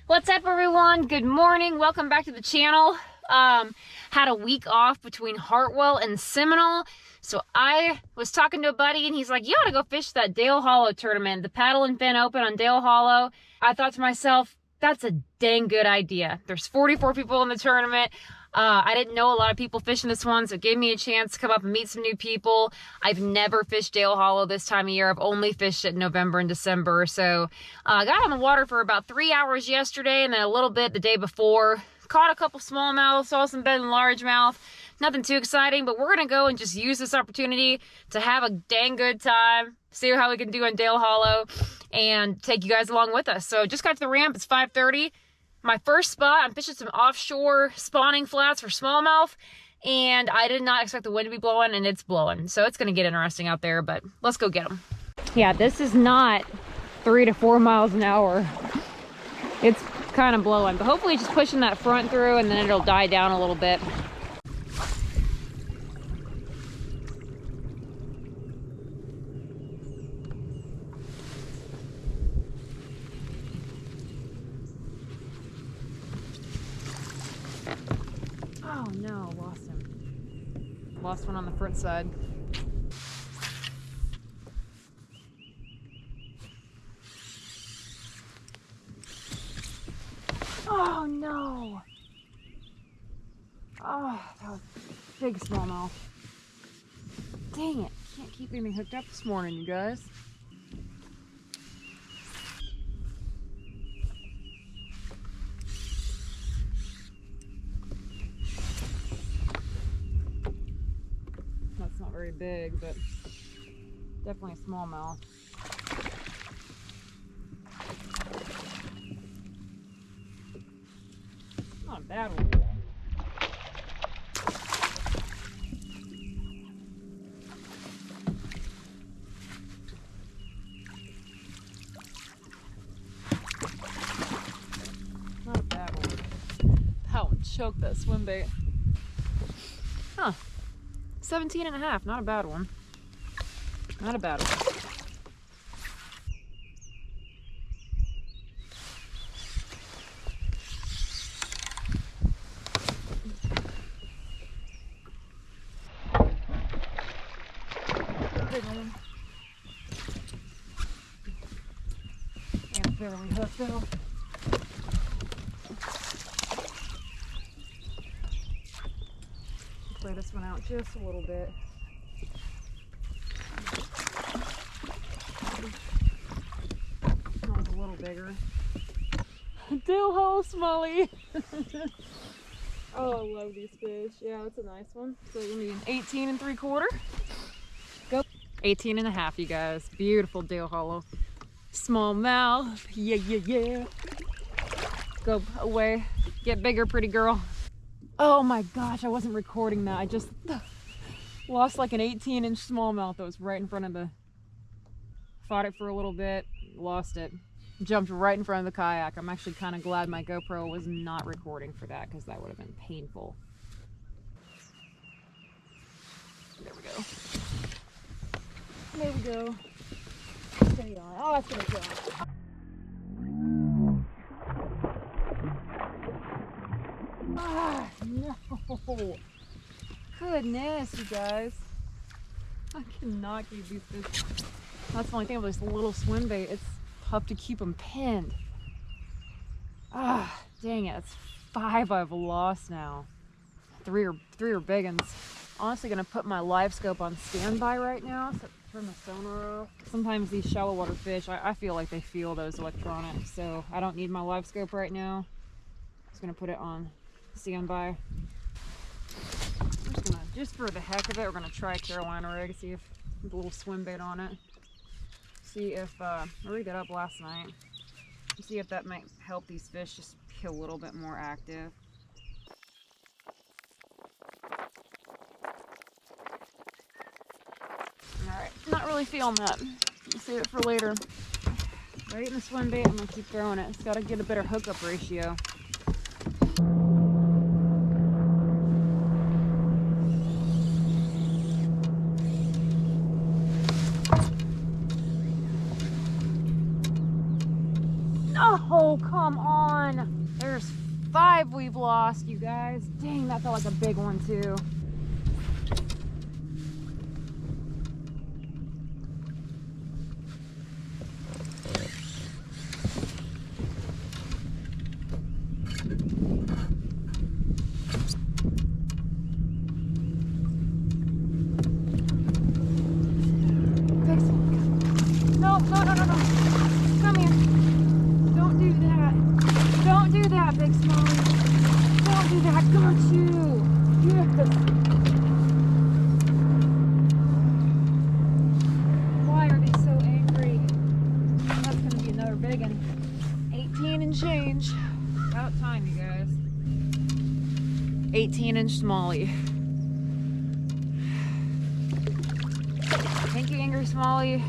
What's up, everyone? Good morning. Welcome back to the channel. Had a week off between Hartwell and Seminole, so I was talking to a buddy and he's like, you ought to go fish that Dale Hollow tournament, the Paddle and Fin Open on Dale Hollow. I thought to myself, that's a dang good idea. There's 44 people in the tournament. I didn't know a lot of people fishing this one, so it gave me a chance to come up and meet some new people. I've never fished Dale Hollow this time of year. I've only fished it in November and December. So I got on the water for about 3 hours yesterday and then a little bit the day before. Caught a couple smallmouth, saw some better than largemouth. Nothing too exciting, but we're going to go and just use this opportunity to have a dang good time, see how we can do on Dale Hollow, and take you guys along with us. So just got to the ramp. It's 5:30. My first spot, I'm fishing some offshore spawning flats for smallmouth, and I did not expect the wind to be blowing, and it's blowing. So it's going to get interesting out there, but let's go get them. Yeah, this is not 3 to 4 miles an hour. It's kind of blowing, but hopefully just pushing that front through, and then it'll die down a little bit. Oh no, lost him. Lost one on the front side. Oh no! Oh, that was a big smallmouth. Dang it, can't keep anything hooked up this morning, you guys. That's not very big, but definitely a smallmouth. Not a bad one. Not a bad one. That one choked that swim bait. Huh. 17 and a half. Not a bad one. Not a bad one. And barely hooked though. Play this one out just a little bit. That one's a little bigger. Dale Hollow Smully. Oh, I love these fish. Yeah, that's a nice one. So you need 18 3/4. Go. 18 and a half, you guys. Beautiful Dale Hollow. Smallmouth. Yeah, yeah, yeah. Go away. Get bigger, pretty girl. Oh my gosh, I wasn't recording that. I just lost like an 18-inch smallmouth that was right in front of the... Fought it for a little bit, lost it. Jumped right in front of the kayak. I'm actually kind of glad my GoPro was not recording for that because that would have been painful. There we go. There we go. Stay on. Oh, that's gonna kill it. Ah, no. Goodness, you guys. I cannot keep these fish. That's the only thing with this little swim bait. It's tough to keep them pinned. Ah, dang it. It's 5 I've lost now. Three are big ones. Honestly gonna put my live scope on standby right now. So turn the sonar off. Sometimes these shallow water fish, I feel like they feel those electronics, so I don't need my live scope right now. Just gonna put it on standby. I'm just gonna, just for the heck of it, we're gonna try Carolina rig, see if with a little swim bait on it. See if I rigged it up last night. See if that might help these fish just be a little bit more active. Alright, not really feeling that. I'll save it for later. Right in the swim bait, I'm gonna keep throwing it. It's gotta get a better hookup ratio. Oh, come on. There's 5 we've lost, you guys. Dang, that felt like a big one too. No, no, no, no, no. Come here. Don't do that. Don't do that, Big Smallie. Don't do that. Got you. Yes. Why are they so angry? That's going to be another big one. 18 and change. About time, you guys. 18-inch Smallie. Thank you, angry Smallie.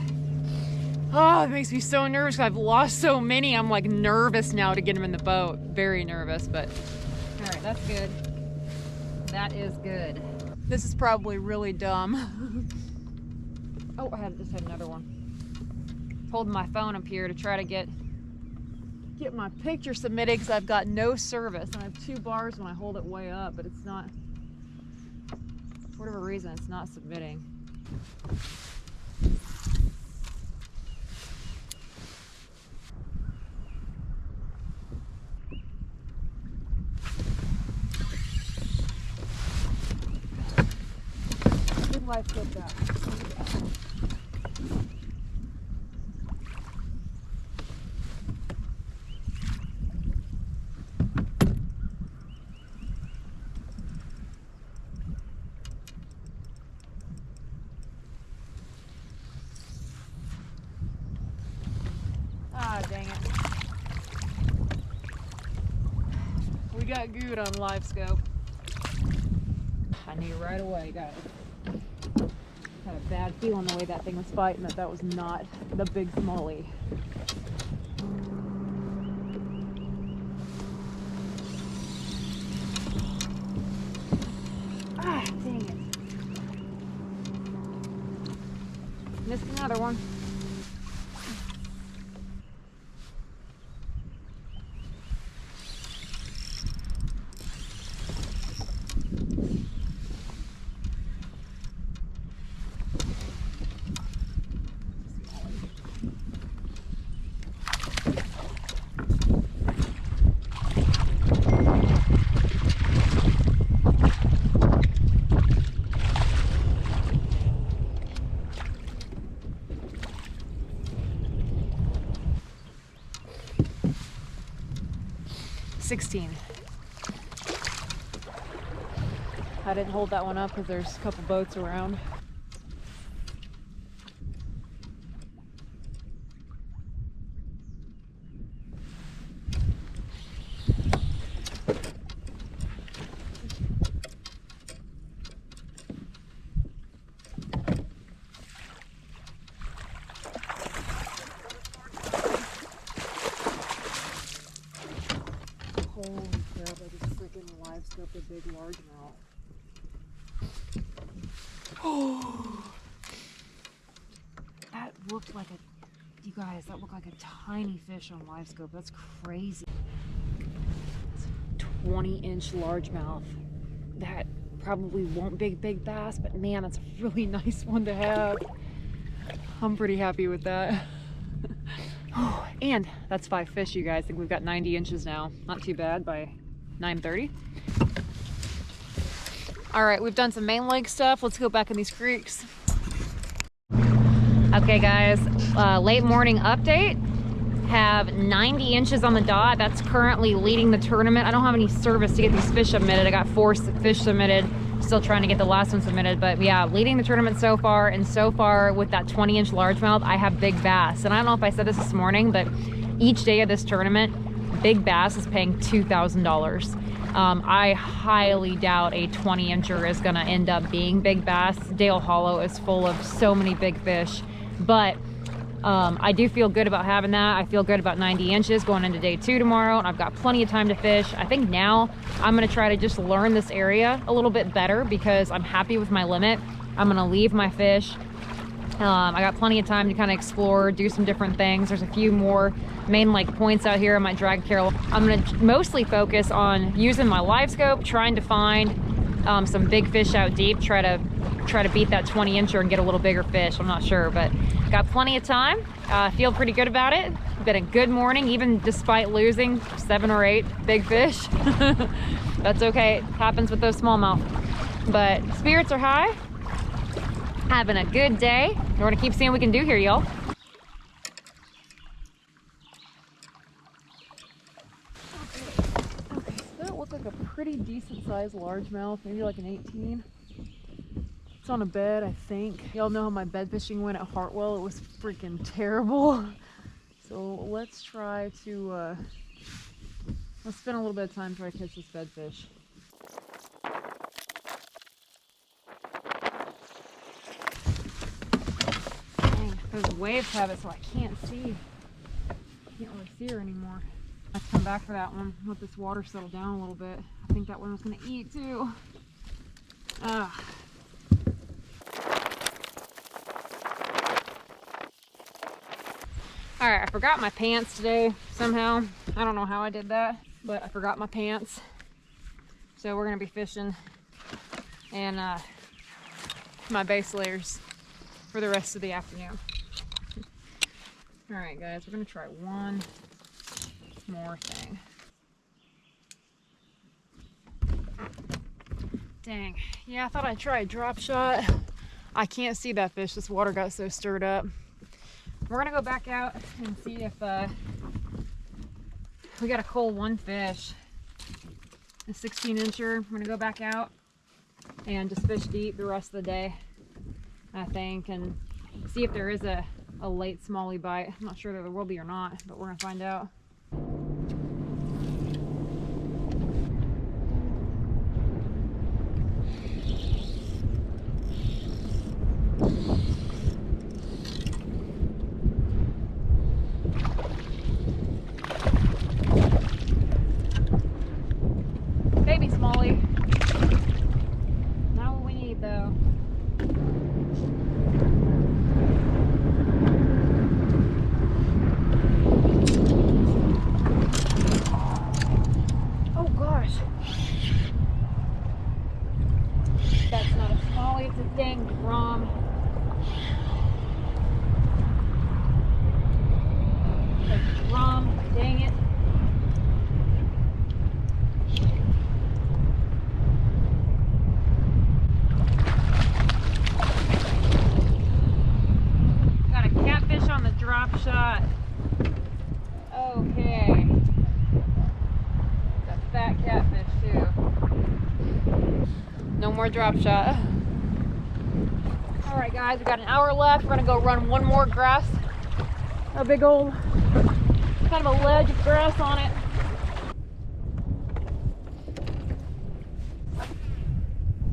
Oh, it makes me so nervous. I've lost so many. I'm like nervous now to get them in the boat. Very nervous, but all right, that's good. That is good. This is probably really dumb. Oh, I just had another one. Holding my phone up here to try to get my picture submitted because I've got no service. And I have 2 bars when I hold it way up, but it's not, for whatever reason, it's not submitting. Life good that. Ah, dang it. We got good on live scope. I knew right away, guys. Had a bad feeling the way that thing was fighting that was not the Big Smallie. Ah, dang it. Missed another one. $16. I didn't hold that one up because there's a couple boats around. Holy crap, I just freaking live scoped a big largemouth. Oh, that looked like a, you guys, that looked like a tiny fish on live scope. That's crazy. It's a 20-inch largemouth. That probably won't be big bass, but man, that's a really nice one to have. I'm pretty happy with that. And that's 5 fish, you guys. I think we've got 90 inches now. Not too bad by 9:30. All right, we've done some main lake stuff. Let's go back in these creeks. Okay, guys, late morning update. Have 90 inches on the dot. That's currently leading the tournament. I don't have any service to get these fish submitted. I got 4 fish submitted. Still trying to get the last one submitted, but yeah, leading the tournament so far. And so far with that 20-inch largemouth, I have big bass. And I don't know if I said this morning, but each day of this tournament, big bass is paying $2,000. I highly doubt a 20-incher is gonna end up being big bass. Dale Hollow is full of so many big fish, but I do feel good about having that. I feel good about 90 inches going into day 2 tomorrow, and I've got plenty of time to fish. I think now I'm gonna try to just learn this area a little bit better because I'm happy with my limit. I'm gonna leave my fish I got plenty of time to kind of explore, do some different things. There's a few more main lake points out here I might drag Carol. I'm gonna mostly focus on using my live scope, trying to find some big fish out deep, try to beat that 20-incher and get a little bigger fish. I'm not sure, but got plenty of time. Feel pretty good about it. Been a good morning, even despite losing 7 or 8 big fish. That's okay, it happens with those smallmouth. But spirits are high. Having a good day. We're gonna keep seeing what we can do here, y'all. Okay, so that looked like a pretty decent sized largemouth, maybe like an 18. It's on a bed, I think. Y'all know how my bed fishing went at Hartwell. It was freaking terrible. So let's try to, let's spend a little bit of time trying to catch this bed fish. Those waves have it so I can't see. Can't really see her anymore. I have to come back for that one. Let this water settle down a little bit. I think that one was gonna eat too. Alright, I forgot my pants today somehow. I don't know how I did that, but I forgot my pants. So we're gonna be fishing and my base layers for the rest of the afternoon. All right, guys, we're gonna try one more thing. Dang, yeah, I thought I'd try a drop shot. I can't see that fish. This water got so stirred up. We're gonna go back out and see if we got a cull one fish, a 16-incher. We're gonna go back out and just fish deep the rest of the day, I think, and see if there is a late smallie bite. I'm not sure that there will be or not, but we're gonna find out. Baby smallie. Not what we need though. That's not a smallie, it's a dang drum. It's a drum, dang it. Got a catfish on the drop shot. Okay. Got a fat catfish too. No more drop shot. All right, guys, we got an hour left. We're gonna go run one more grass. A big old, kind of a ledge of grass on it.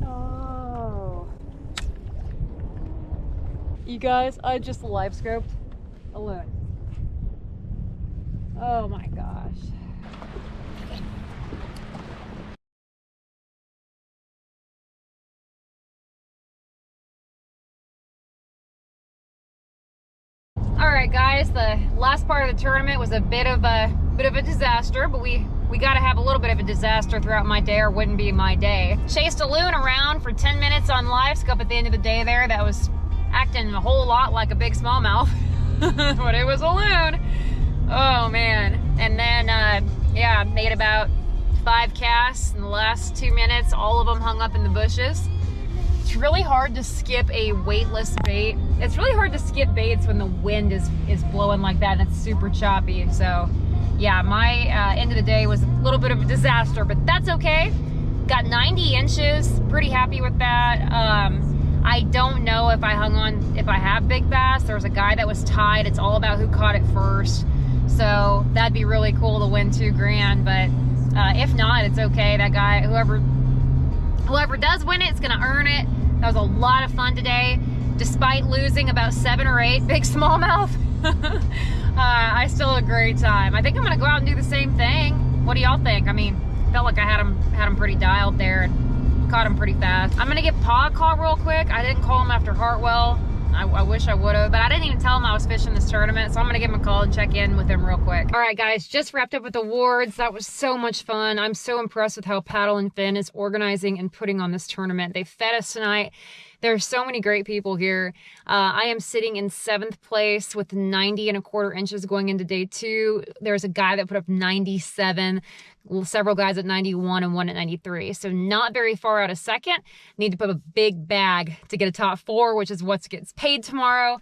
Oh. You guys, I just live scoped a loon. Oh my gosh. All right, guys, the last part of the tournament was a bit of a disaster, but we got to have a little bit of a disaster throughout my day, or it wouldn't be my day. Chased a loon around for 10 minutes on live scope at the end of the day there. That was acting a whole lot like a big smallmouth, but it was a loon. Oh man. And then yeah, made about 5 casts in the last 2 minutes. All of them hung up in the bushes. It's really hard to skip a weightless bait. It's really hard to skip baits when the wind is blowing like that and it's super choppy. So yeah, my end of the day was a little bit of a disaster, but that's okay. Got 90 inches, pretty happy with that. I don't know if I have big bass. There was a guy that was tied. It's all about who caught it first. So that'd be really cool to win $2,000, but if not, it's okay. That guy, whoever does win it, it's gonna earn it. That was a lot of fun today. Despite losing about 7 or 8 big smallmouth, I still had a great time. I think I'm gonna go out and do the same thing. What do y'all think? I mean, felt like I had him pretty dialed there and caught him pretty fast. I'm gonna get Paw a call real quick. I didn't call him after Hartwell. I wish I would have, but I didn't even tell him I was fishing this tournament, so I'm gonna give him a call and check in with him real quick. All right, guys, just wrapped up with awards. That was so much fun. I'm so impressed with how Paddle and Fin is organizing and putting on this tournament. They fed us tonight. There's so many great people here. I am sitting in 7th place with 90¼ inches going into day 2. There's a guy that put up 97, several guys at 91 and one at 93. So not very far out of second. Need to put a big bag to get a top 4, which is what gets paid tomorrow.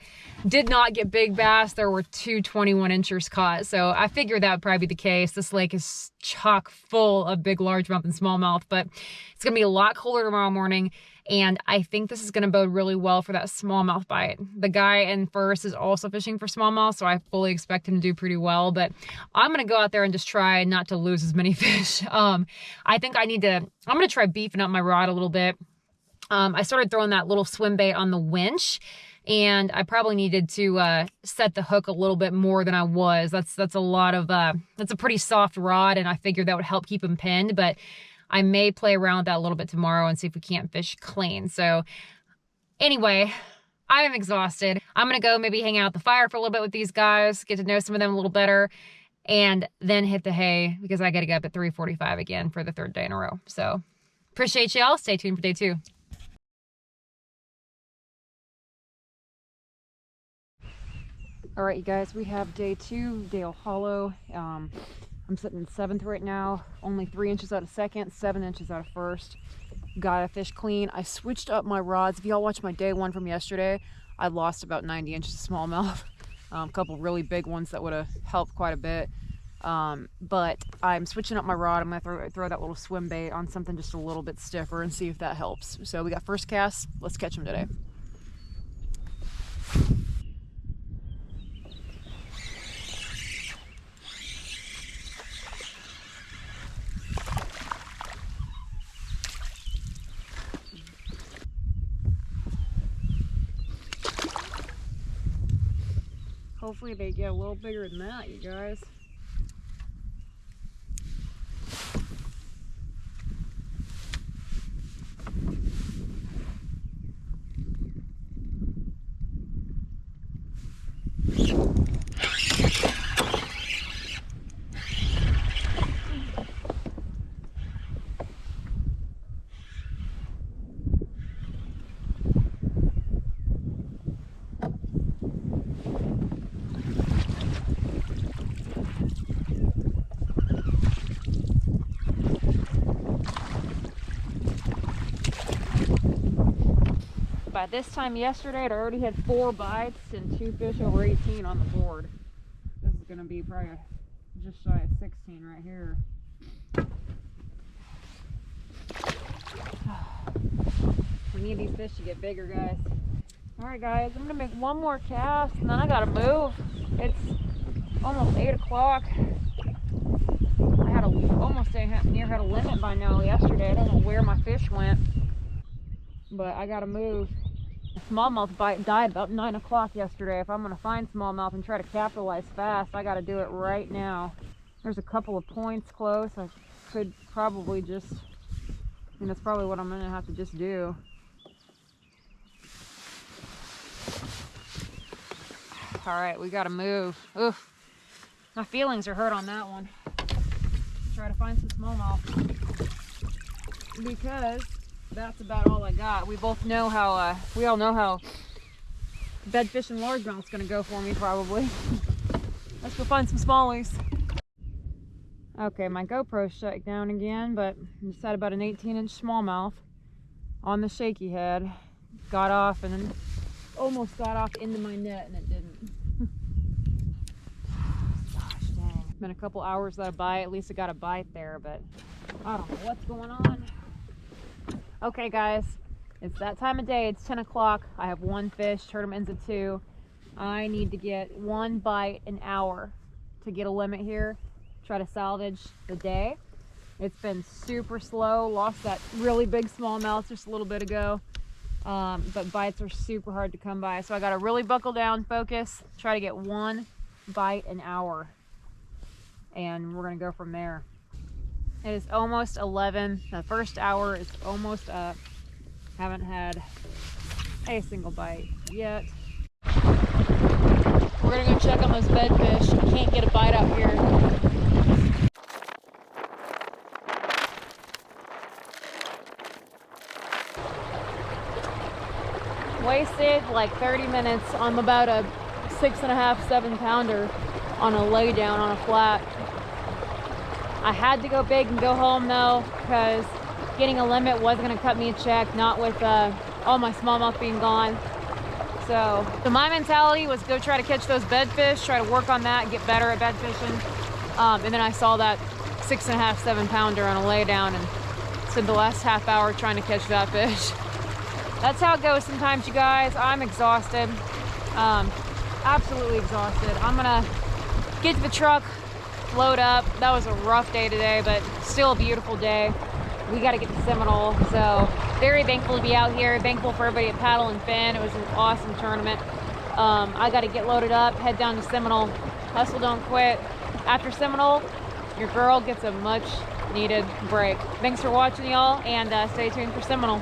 Did not get big bass. There were 2 21-inchers caught. So I figured that would probably be the case. This lake is chock full of big largemouth and smallmouth, but it's going to be a lot colder tomorrow morning. And I think this is going to bode really well for that smallmouth bite. The guy in first is also fishing for smallmouth, so I fully expect him to do pretty well. But I'm going to go out there and just try not to lose as many fish. I think I'm going to try beefing up my rod a little bit. I started throwing that little swim bait on the winch, and I probably needed to set the hook a little bit more than I was. That's a lot of, that's a pretty soft rod, and I figured that would help keep him pinned, but I may play around with that a little bit tomorrow and see if we can't fish clean. So anyway, I am exhausted. I'm going to go maybe hang out at the fire for a little bit with these guys, get to know some of them a little better, and then hit the hay because I got to get up at 3:45 again for the 3rd day in a row. So appreciate y'all. Stay tuned for day 2. All right, you guys, we have day 2, Dale Hollow. I'm sitting in 7th right now, only 3 inches out of 2nd, 7 inches out of 1st. Got a fish clean. I switched up my rods. If y'all watched my day 1 from yesterday, I lost about 90 inches of smallmouth. A couple really big ones that would have helped quite a bit. But I'm switching up my rod. I'm gonna throw that little swim bait on something just a little bit stiffer and see if that helps. So we got first cast. Let's catch them today. Hopefully they get a little bigger than that, you guys. By this time yesterday, I'd already had 4 bites and 2 fish over 18 on the board. This is going to be probably just shy of 16 right here. We need these fish to get bigger, guys. Alright guys, I'm going to make one more cast and then I got to move. It's almost 8 o'clock. I had almost near had a limit by now yesterday. I don't know where my fish went, but I got to move. Smallmouth bite died about 9 o'clock yesterday. If I'm going to find smallmouth and try to capitalize fast, I got to do it right now. There's a couple of points close. I could probably just, that's probably what I'm going to have to just do. All right, we got to move. Oof. My feelings are hurt on that one. Try to find some smallmouth because that's about all I got. We both know how, we all know how bed fishing largemouth's gonna go for me probably. Let's go find some smallies. Okay, my GoPro shut down again, but I just had about an 18-inch smallmouth on the shaky head. Got off and then almost got off into my net and it didn't. Gosh dang. It's been a couple hours without a bite. At least I got a bite there, but I don't know what's going on. Okay guys, it's that time of day. It's 10 o'clock. I have 1 fish. Tournament ends at 2. I need to get 1 bite an hour to get a limit here. Try to salvage the day. It's been super slow. Lost that really big smallmouth just a little bit ago. But bites are super hard to come by. So I got to really buckle down, focus, try to get 1 bite an hour. And we're going to go from there. It is almost 11. The first hour is almost up. Haven't had a single bite yet. we're gonna go check on those bedfish. Can't get a bite out here. Wasted like 30 minutes on about a 6.5, 7-pounder on a lay down on a flat. I had to go big and go home though, because getting a limit wasn't gonna cut me a check, not with all my smallmouth being gone. So my mentality was go try to catch those bedfish, try to work on that, get better at bed fishing. And then I saw that 6.5, 7-pounder on a lay down and spent the last half hour trying to catch that fish. That's how it goes sometimes, you guys. I'm exhausted, absolutely exhausted. I'm gonna get to the truck, load up. That was a rough day today, but still a beautiful day. We got to get to Seminole, so very thankful to be out here. Thankful for everybody at Paddle and Fin. It was an awesome tournament. I got to get loaded up, head down to Seminole. Hustle, don't quit. After Seminole, your girl gets a much needed break. Thanks for watching, y'all, and stay tuned for Seminole.